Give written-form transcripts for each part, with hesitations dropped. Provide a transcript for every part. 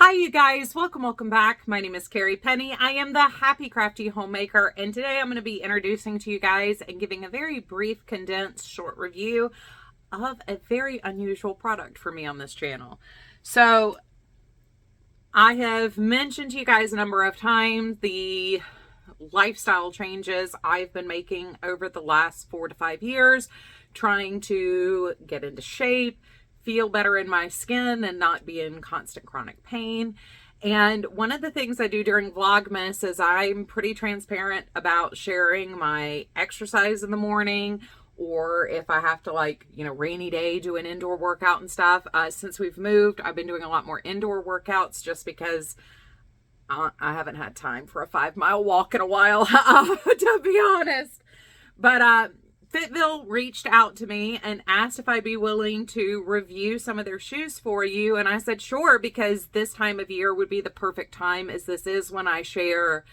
Hi you guys, welcome back. My name is Carrie Penny. I am the Happy Crafty Homemaker, and today I'm going to be introducing to you guys and giving a very brief, condensed, short review of a very unusual product for me on this channel. So I have mentioned to you guys a number of times the lifestyle changes I've been making over the last 4 to 5 years, trying to get into shape, feel better in my skin, and not be in constant chronic pain. And one of the things I do during Vlogmas is I'm pretty transparent about sharing my exercise in the morning, or if I have to, like, rainy day, do an indoor workout and stuff. Since we've moved, I've been doing a lot more indoor workouts just because I haven't had time for a 5-mile walk in a while, to be honest. But Fitville reached out to me and asked if I'd be willing to review some of their shoes for you. And I said, sure, because this time of year would be the perfect time, as this is when I share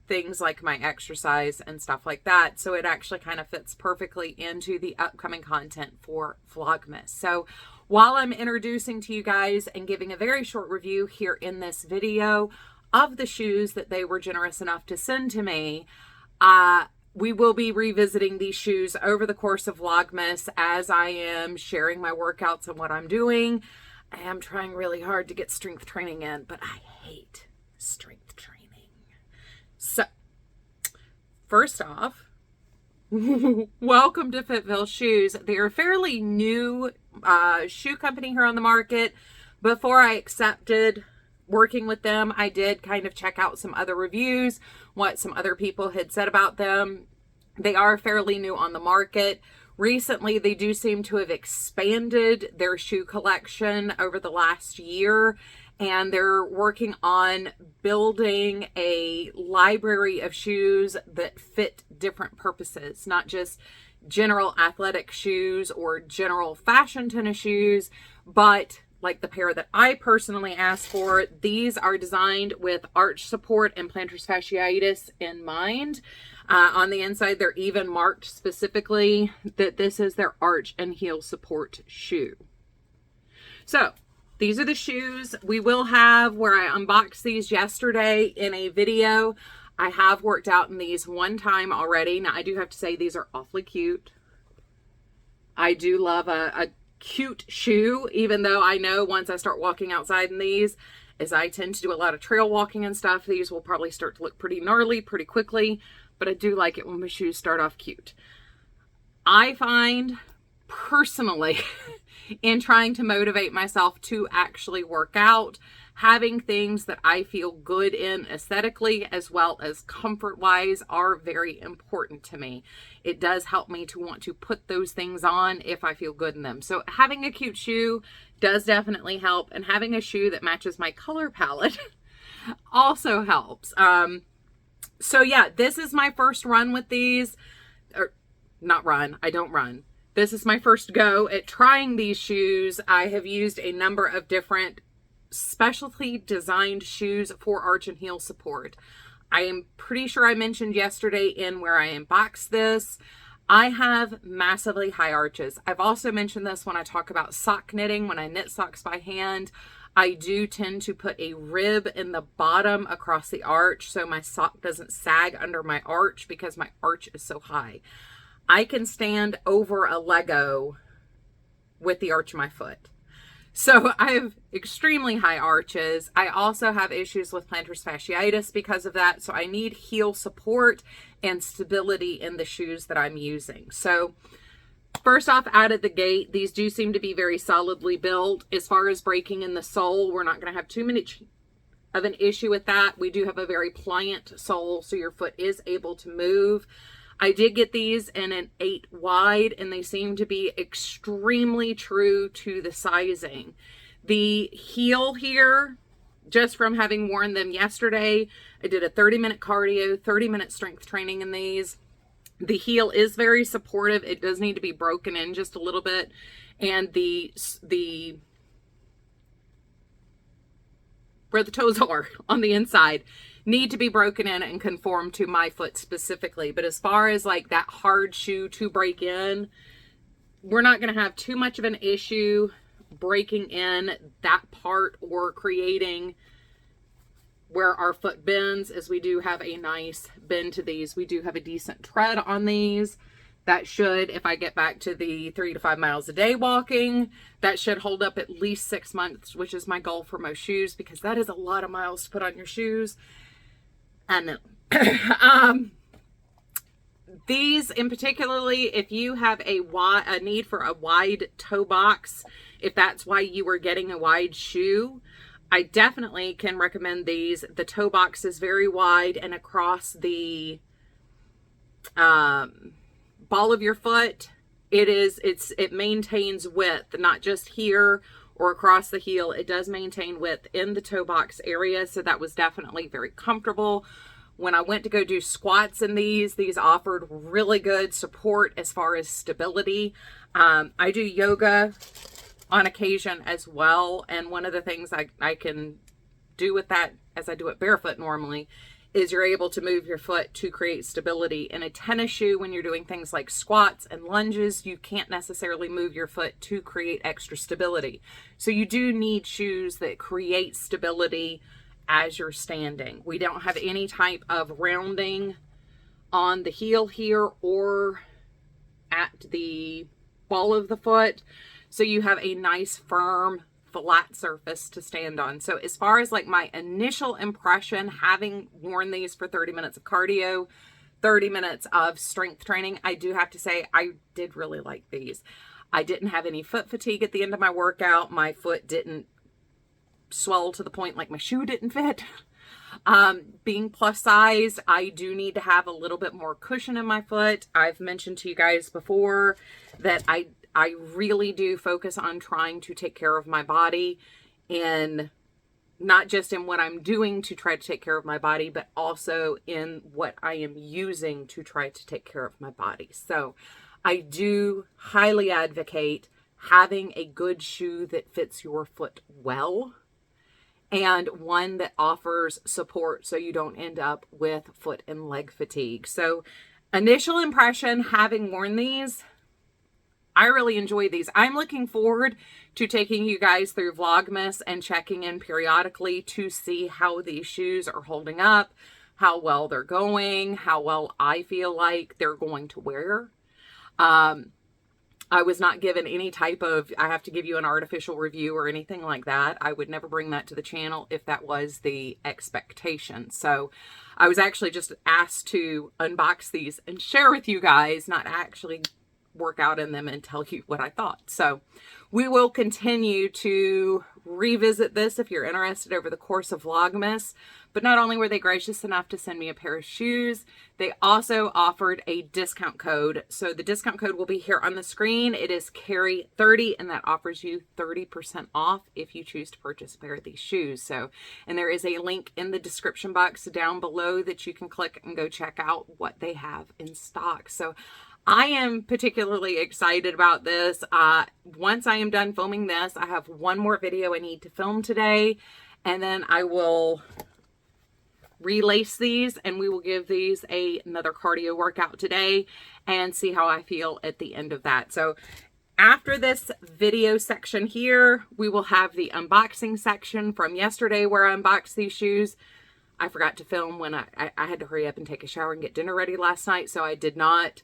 things like my exercise and stuff like that. So it actually kind of fits perfectly into the upcoming content for Vlogmas. So while I'm introducing to you guys and giving a very short review here in this video of the shoes that they were generous enough to send to me, we will be revisiting these shoes over the course of Vlogmas as I am sharing my workouts and what I'm doing. I am trying really hard to get strength training in, but I hate strength training. So, first off, welcome to Fitville Shoes. They're a fairly new shoe company here on the market. Before I accepted working with them, I did kind of check out some other reviews, what some other people had said about them. They are fairly new on the market. Recently, they do seem to have expanded their shoe collection over the last year, and they're working on building a library of shoes that fit different purposes, not just general athletic shoes or general fashion tennis shoes, but like the pair that I personally asked for. These are designed with arch support and plantar fasciitis in mind. On the inside, they're even marked specifically that this is their arch and heel support shoe. So these are the shoes. We will have, where I unboxed these yesterday in a video, I have worked out in these one time already. Now I do have to say these are awfully cute. I do love a cute shoe, even though I know once I start walking outside in these, as I tend to do a lot of trail walking and stuff, these will probably start to look pretty gnarly pretty quickly, but I do like it when my shoes start off cute. I find personally in trying to motivate myself to actually work out, having things that I feel good in aesthetically as well as comfort wise are very important to me. It does help me to want to put those things on if I feel good in them. So having a cute shoe does definitely help, and having a shoe that matches my color palette also helps. So yeah, this is my first run with these, or not run, I don't run. This is my first go at trying these shoes. I have used a number of different specialty designed shoes for arch and heel support. I am pretty sure I mentioned yesterday in where I unboxed this, I have massively high arches. I've also mentioned this when I talk about sock knitting. When I knit socks by hand, I do tend to put a rib in the bottom across the arch so my sock doesn't sag under my arch because my arch is so high. I can stand over a Lego with the arch of my foot. So I have extremely high arches. I also have issues with plantar fasciitis because of that. So I need heel support and stability in the shoes that I'm using. So first off, out of the gate, these do seem to be very solidly built. As far as breaking in the sole, we're not going to have too much of an issue with that. We do have a very pliant sole, so your foot is able to move. I did get these in an 8 wide, and they seem to be extremely true to the sizing. The heel here, just from having worn them yesterday, I did a 30-minute cardio, 30-minute strength training in these. The heel is very supportive. It does need to be broken in just a little bit. And where the toes are on the inside need to be broken in and conform to my foot specifically. But as far as like that hard shoe to break in, we're not going to have too much of an issue breaking in that part or creating where our foot bends is we do have a nice bend to these. We do have a decent tread on these. That should, if I get back to the 3 to 5 miles a day walking, that should hold up at least 6 months, which is my goal for most shoes, because that is a lot of miles to put on your shoes. I know. These in particularly, if you have a need for a wide toe box, if that's why you were getting a wide shoe, I definitely can recommend these. The toe box is very wide, and across the ball of your foot, it maintains width, not just here or across the heel. It does maintain width in the toe box area, so that was definitely very comfortable. When I went to go do squats in these offered really good support as far as stability. I do yoga on occasion as well, and one of the things I can do with that, as I do it barefoot normally, is you're able to move your foot to create stability. In a tennis shoe, when you're doing things like squats and lunges, you can't necessarily move your foot to create extra stability. So you do need shoes that create stability as you're standing. We don't have any type of rounding on the heel here or at the ball of the foot. So you have a nice firm flat surface to stand on. So as far as like my initial impression, having worn these for 30 minutes of cardio, 30 minutes of strength training, I do have to say I did really like these. I didn't have any foot fatigue at the end of my workout. My foot didn't swell to the point like my shoe didn't fit. Being plus size, I do need to have a little bit more cushion in my foot. I've mentioned to you guys before that I really do focus on trying to take care of my body, and not just in what I'm doing to try to take care of my body, but also in what I am using to try to take care of my body. So I do highly advocate having a good shoe that fits your foot well, and one that offers support so you don't end up with foot and leg fatigue. So initial impression, having worn these, I really enjoy these. I'm looking forward to taking you guys through Vlogmas and checking in periodically to see how these shoes are holding up, how well they're going, how well I feel like they're going to wear. I was not given any type of, I have to give you an artificial review or anything like that. I would never bring that to the channel if that was the expectation. So I was actually just asked to unbox these and share with you guys, not actually work out in them and tell you what I thought. So we will continue to revisit this if you're interested over the course of Vlogmas. But not only were they gracious enough to send me a pair of shoes, they also offered a discount code. So the discount code will be here on the screen. It is Carrie30, and that offers you 30% off if you choose to purchase a pair of these shoes. So, and there is a link in the description box down below that you can click and go check out what they have in stock. So I am particularly excited about this. Once I am done filming this, I have one more video I need to film today, and then I will relace these and we will give these another cardio workout today and see how I feel at the end of that. So after this video section here, we will have the unboxing section from yesterday where I unboxed these shoes. I forgot to film when I had to hurry up and take a shower and get dinner ready last night, so I did not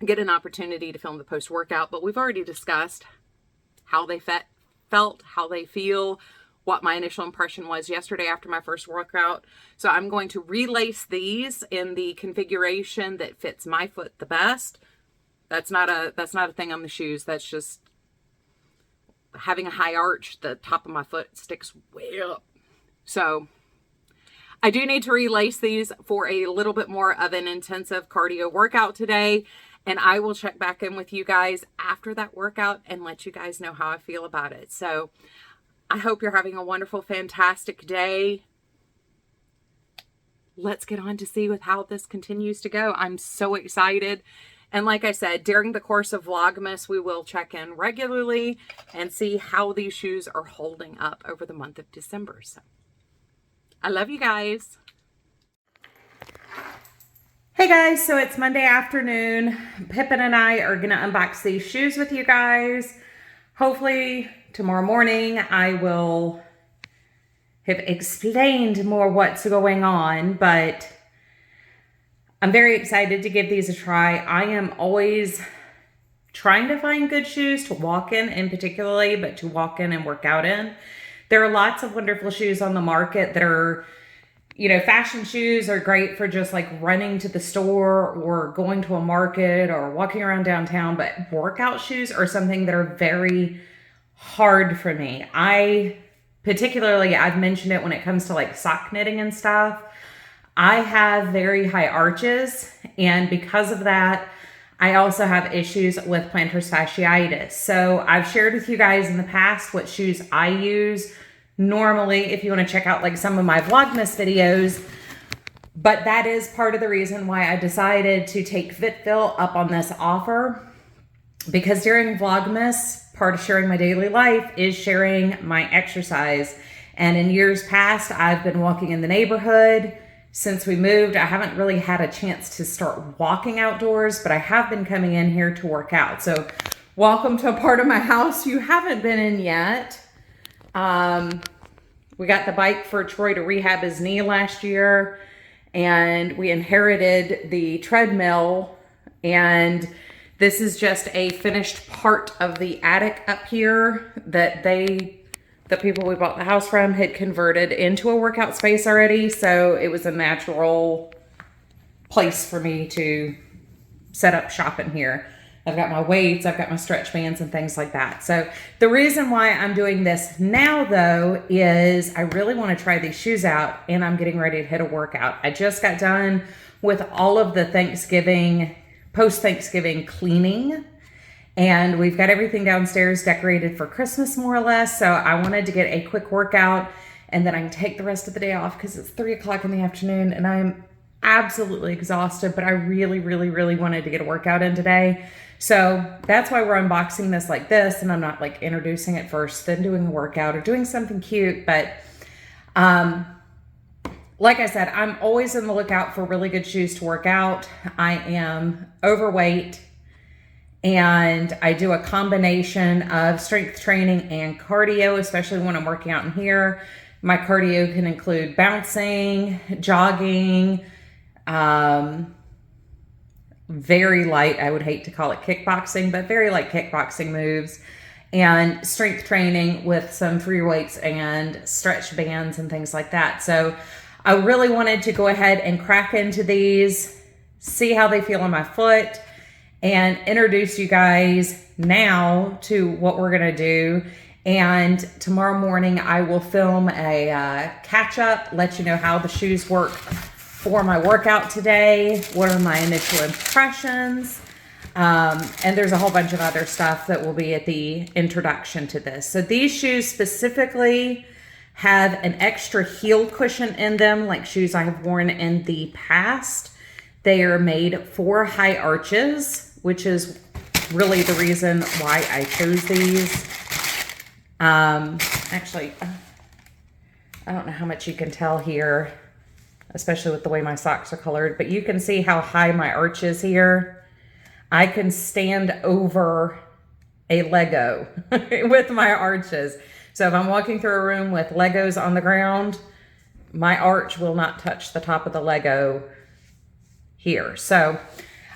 get an opportunity to film the post-workout, but we've already discussed how they felt, how they feel, what my initial impression was yesterday after my first workout. So I'm going to relace these in the configuration that fits my foot the best. That's not a thing on the shoes. That's just having a high arch. The top of my foot sticks way up. So I do need to relace these for a little bit more of an intensive cardio workout today. And I will check back in with you guys after that workout and let you guys know how I feel about it. So I hope you're having a wonderful, fantastic day. Let's get on to see with how this continues to go. I'm so excited. And like I said, during the course of Vlogmas, we will check in regularly and see how these shoes are holding up over the month of December. So I love you guys. Hey guys, so it's Monday afternoon. Pippin and I are going to unbox these shoes with you guys. Hopefully tomorrow morning I will have explained more what's going on, but I'm very excited to give these a try. I am always trying to find good shoes to walk in particularly, but to walk in and work out in. There are lots of wonderful shoes on the market that are, you know, fashion shoes are great for just like running to the store or going to a market or walking around downtown, but workout shoes are something that are very hard for me. I've mentioned it when it comes to like sock knitting and stuff. I have very high arches, and because of that, I also have issues with plantar fasciitis. So I've shared with you guys in the past what shoes I use normally, if you want to check out like some of my Vlogmas videos. But that is part of the reason why I decided to take Fitville up on this offer, because during Vlogmas, part of sharing my daily life is sharing my exercise. And in years past, I've been walking in the neighborhood. Since we moved, I haven't really had a chance to start walking outdoors, but I have been coming in here to work out. So welcome to a part of my house you haven't been in yet. We got the bike for Troy to rehab his knee last year, and we inherited the treadmill, and this is just a finished part of the attic up here that the people we bought the house from had converted into a workout space already. So it was a natural place for me to set up shop in here. I've got my weights, I've got my stretch bands and things like that. So the reason why I'm doing this now though, is I really want to try these shoes out, and I'm getting ready to hit a workout. I just got done with all of the post-Thanksgiving cleaning, and we've got everything downstairs decorated for Christmas more or less. So I wanted to get a quick workout, and then I can take the rest of the day off because it's 3 o'clock in the afternoon and I'm absolutely exhausted, but I really, really, really wanted to get a workout in today. So that's why we're unboxing this like this, and I'm not like introducing it first, then doing a workout or doing something cute. But like I said, I'm always on the lookout for really good shoes to work out. I am overweight, and I do a combination of strength training and cardio, especially when I'm working out in here. My cardio can include bouncing, jogging, very light, I would hate to call it kickboxing, but very light kickboxing moves, and strength training with some free weights and stretch bands and things like that. So I really wanted to go ahead and crack into these, see how they feel on my foot, and introduce you guys now to what we're gonna do. And tomorrow morning I will film a catch up, let you know how the shoes work for my workout today, what are my initial impressions, and there's a whole bunch of other stuff that will be at the introduction to this. So these shoes specifically have an extra heel cushion in them, like shoes I have worn in the past. They are made for high arches, which is really the reason why I chose these. Actually, I don't know how much you can tell here, especially with the way my socks are colored, but you can see how high my arch is here. I can stand over a Lego with my arches. So if I'm walking through a room with Legos on the ground, my arch will not touch the top of the Lego here. So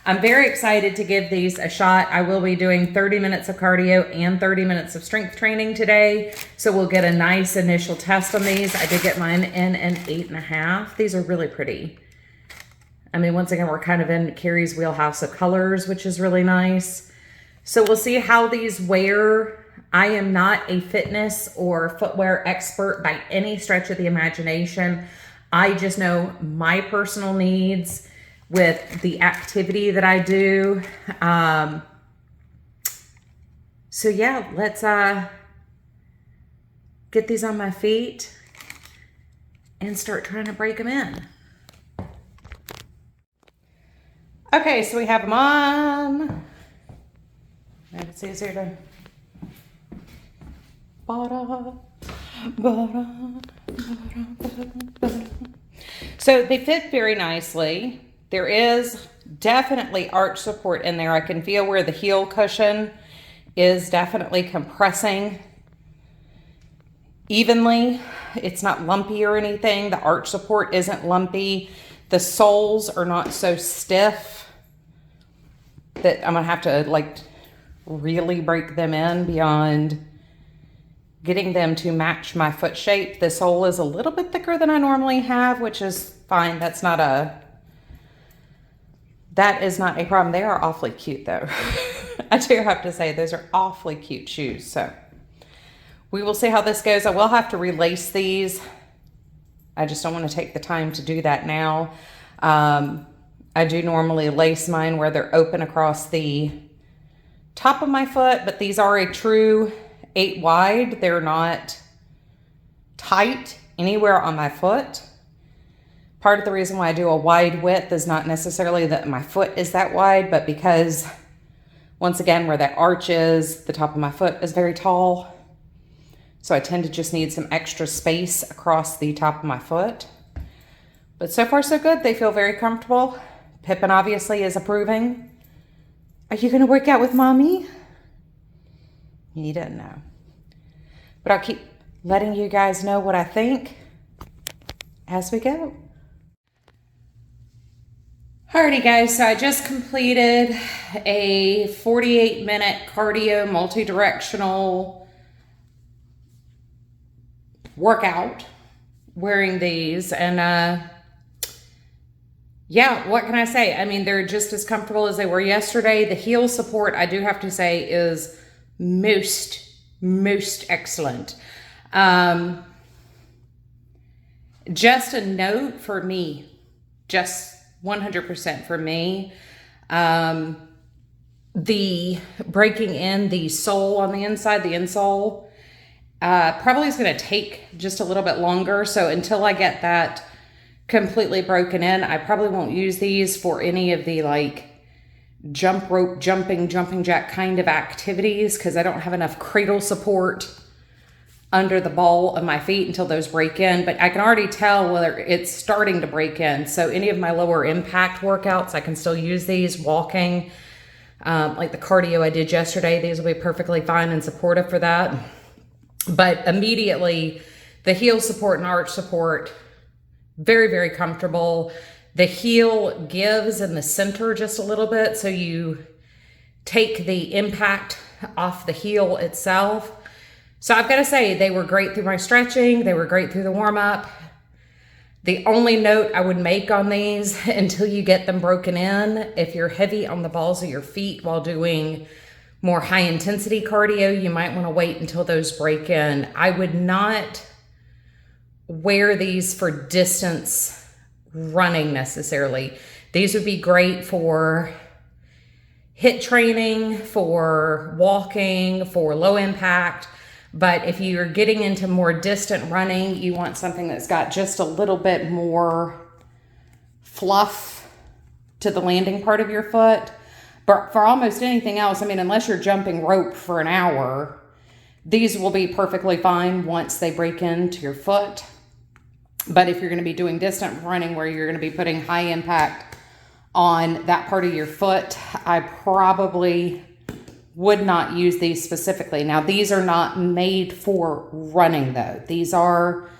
I'm very excited to give these a shot. I will be doing 30 minutes of cardio and 30 minutes of strength training today. So we'll get a nice initial test on these. I did get mine in an 8.5. These are really pretty. I mean, once again, we're kind of in Carrie's wheelhouse of colors, which is really nice. So we'll see how these wear. I am not a fitness or footwear expert by any stretch of the imagination. I just know my personal needs with the activity that I do. So yeah, let's get these on my feet and start trying to break them in. Okay, so we have them on. It's easier to... So they fit very nicely. There is definitely arch support in there. I can feel where the heel cushion is definitely compressing evenly. It's not lumpy or anything. The arch support isn't lumpy. The soles are not so stiff that I'm gonna have to like really break them in beyond getting them to match my foot shape. The sole is a little bit thicker than I normally have, which is fine. That is not a problem. They are awfully cute though. I do have to say, those are awfully cute shoes. So we will see how this goes. I will have to relace these. I just don't want to take the time to do that now. I do normally lace mine where they're open across the top of my foot, but these are a true 8 wide. They're not tight anywhere on my foot. Part of the reason why I do a wide width is not necessarily that my foot is that wide, but because once again, where that arch is, the top of my foot is very tall. So I tend to just need some extra space across the top of my foot. But so far so good. They feel very comfortable. Pippin obviously is approving. Are you going to work out with mommy? He doesn't know. But I'll keep letting you guys know what I think as we go. Alrighty guys, so I just completed a 48-minute cardio multi-directional workout wearing these, and yeah, what can I say? I mean, they're just as comfortable as they were yesterday. The heel support, I do have to say, is most excellent. Just a note for me, just 100% for me, the breaking in the sole on the inside, the insole, probably is going to take just a little bit longer. So until I get that completely broken in, I probably won't use these for any of the like jump rope, jumping jack kind of activities, because I don't have enough cradle support under the ball of my feet until those break in. But I can already tell whether it's starting to break in. So any of my lower impact workouts, I can still use these. Walking, like the cardio I did yesterday, these will be perfectly fine and supportive for that. But immediately the heel support and arch support, very comfortable. The heel gives in the center just a little bit, so you take the impact off the heel itself. So I've got to say, they were great through my stretching. They were great through the warm up. The only note I would make on these, until you get them broken in, if you're heavy on the balls of your feet while doing more high intensity cardio, you might want to wait until those break in. I would not wear these for distance running necessarily. These would be great for HIIT training, for walking, for low impact. But if you're getting into more distant running, you want something that's got just a little bit more fluff to the landing part of your foot. But for almost anything else, I mean, unless you're jumping rope for an hour, these will be perfectly fine once they break into your foot. But if you're going to be doing distant running where you're going to be putting high impact on that part of your foot, I probably would not use these specifically. Now, these are not made for running though. These are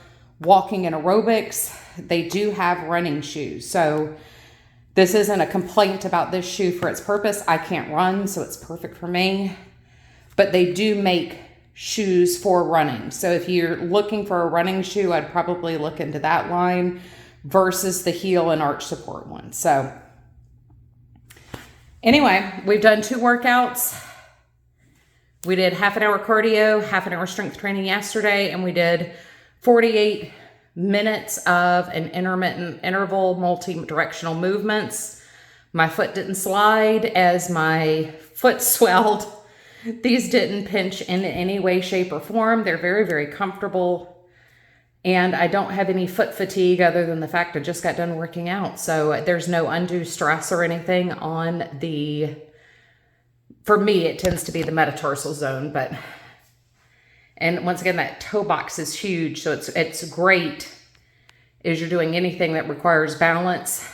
walking and aerobics. They do have running shoes. So this isn't a complaint about this shoe for its purpose. I can't run, so it's perfect for me. But they do make shoes for running. So if you're looking for a running shoe, I'd probably look into that line versus the heel and arch support one. So anyway, we've done 2 workouts. We did half an hour cardio, half an hour strength training yesterday, and we did 48 minutes of an intermittent interval multi-directional movements. My foot didn't slide as my foot swelled. These didn't pinch in any way, shape, or form. They're very comfortable. And I don't have any foot fatigue other than the fact I just got done working out. So there's no undue stress or anything on the, for me, it tends to be the metatarsal zone. But, and once again, that toe box is huge. So it's great as you're doing anything that requires balance.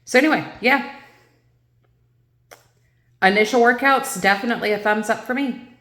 So anyway, yeah. Initial workouts, definitely a thumbs up for me.